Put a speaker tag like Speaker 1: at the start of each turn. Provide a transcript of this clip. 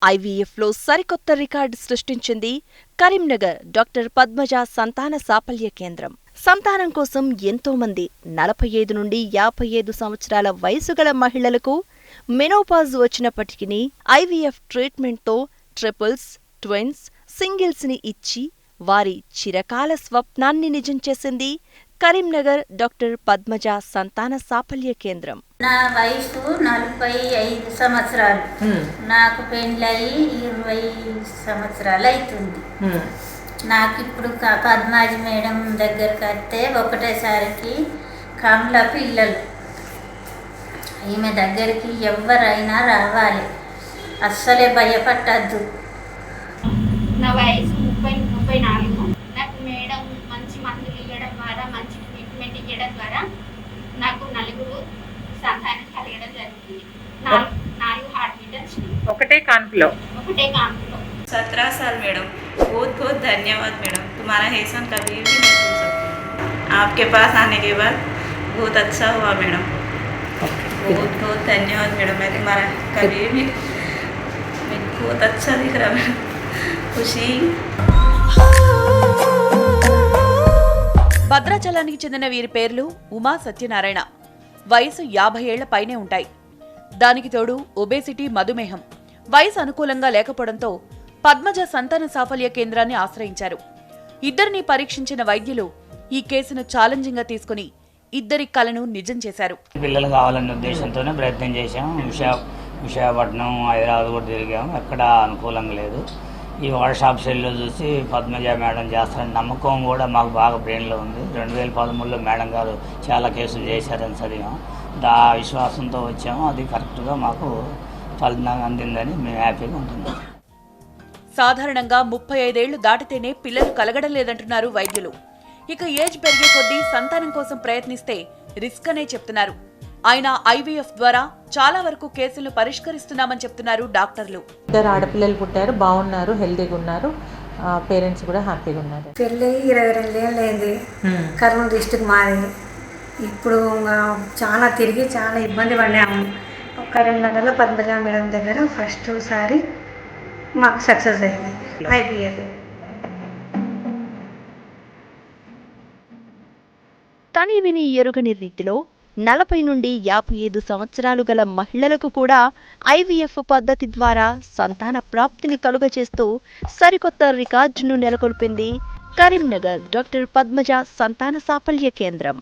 Speaker 1: ఐవీఎఫ్లో సరికొత్త రికార్డు సృష్టించింది కరీంనగర్ డాక్టర్ పద్మజ సంతాన సాఫల్య కేంద్రం. సంతానం కోసం ఎంతోమంది 45 నుండి 55 సంవత్సరాల వయసుగల మహిళలకు మెనోపాజ్ వచ్చినప్పటికీ ఐవీఎఫ్ ట్రీట్మెంట్తో ట్రిపుల్స్, ట్విన్స్, సింగిల్స్ని ఇచ్చి వారి చిరకాల స్వప్నాన్ని నిజం చేసింది కరీంనగర్ డాక్టర్ పద్మజ సంతాన సాఫల్య కేంద్రం.
Speaker 2: నా వయసు 45 సంవత్సరాలు. నాకు పెళ్ళయి 20 సంవత్సరాలు అవుతుంది. నాకు ఇప్పుడు పద్మాజి మేడం దగ్గరికి వస్తే ఒకటేసారికి కమల పిల్లలు. ఈమె దగ్గరికి ఎవరైనా రావాలి, అస్సలే భయపట్టద్దు.
Speaker 3: నా వయసు 34. నాకు మేడం మంచి మందులు ఇవ్వడం ద్వారా, మంచి ట్రీట్మెంట్ ఇవ్వడం ద్వారా నాకు 4 సంతానం కలగడం జరుగుతుంది. 4 हार्ट बीटर्स
Speaker 4: ఒకటే కాన్పులో.
Speaker 5: 17 साल मैडम, बहुत बहुत धन्यवाद मैडम, तुम्हारा एहसान कभी भी नहीं भूल सकती। आपके पास आने के बाद बहुत अच्छा हुआ मैडम, बहुत बहुत धन्यवाद मैडम। मैं तुम्हारा कभी भी बहुत अच्छा दिख रहा मैडम, खुशी।
Speaker 1: భద్రాచలానికి చెందిన వీరి పేర్లు ఉమా సత్యనారాయణ. వయసు 50 ఏళ్ల పైనే ఉంటాయి. దానికి తోడు ఒబేసిటీ, మధుమేహం. వయసు అనుకూలంగా లేకపోవడంతో పద్మజ సంతాన సాఫల్య కేంద్రాన్ని ఆశ్రయించారు. ఇద్దరిని పరీక్షించిన వైద్యులు ఈ కేసును ఛాలెంజింగ్ గా తీసుకుని ఇద్దరి కలను నిజం చేశారు.
Speaker 6: పిల్లలు కావాలనే ఉద్దేశంతోనే ప్రయత్నం చేశాం. విశాఖపట్నం, హైదరాబాద్ కూడా తిరిగాము. ఎక్కడ అనుకూలంగా లేదు. ఈ వాట్సాప్ సెల్లో చూసి పద్మజ మేడం చేస్తారని నమ్మకం కూడా మాకు బాగా బ్రెయిన్లో ఉంది. 2013లో మేడం గారు చాలా కేసులు చేశారని చదివాం. ఆ విశ్వాసంతో వచ్చాము. అది కరెక్ట్గా మాకు ఫలితంగా అందిందని మేము హ్యాపీగా ఉంటున్నాం.
Speaker 1: సాధారణంగా 35 ఏళ్లు దాటితేనే పిల్లలు కలగడం లేదంటున్నారు వైద్యులు. ఇక ఏజ్ పెరిగే కొద్దీ సంతానం కోసం ప్రయత్నిస్తే రిస్క్ అనే చెప్తున్నారు. ఆయన ఐవీఎఫ్ ద్వారా చాలా వరకు కేసులను పరిష్కరిస్తున్నామని చెప్తున్నారు డాక్టర్లు.
Speaker 4: 2 ఆడపిల్లలు పుట్టారు, బాగున్నారు, హెల్తీగా ఉన్నారు. పేరెంట్స్ కూడా హ్యాపీగా ఉన్నారు.
Speaker 7: పెళ్ళి 22 ఏళ్ళు అయింది. కర్నూలు డిస్టిక్ మాది. ఇప్పుడు చాలా తిరిగి చాలా ఇబ్బంది పడ్డాము. కరీంనగర్లో పద్మజ మేడం దగ్గర ఫస్ట్ సారి మాకు సక్సెస్ అయింది ఐవీఎఫ్.
Speaker 1: తని విని ఎరుగని రీతిలో 40 నుండి 55 సంవత్సరాలు గల మహిళలకు కూడా ఐవీఎఫ్ పద్ధతి ద్వారా సంతాన ప్రాప్తిని కలుగజేస్తూ సరికొత్త రికార్డును నెలకొల్పింది కరీంనగర్ డాక్టర్ పద్మజ సంతాన సాఫల్య కేంద్రం.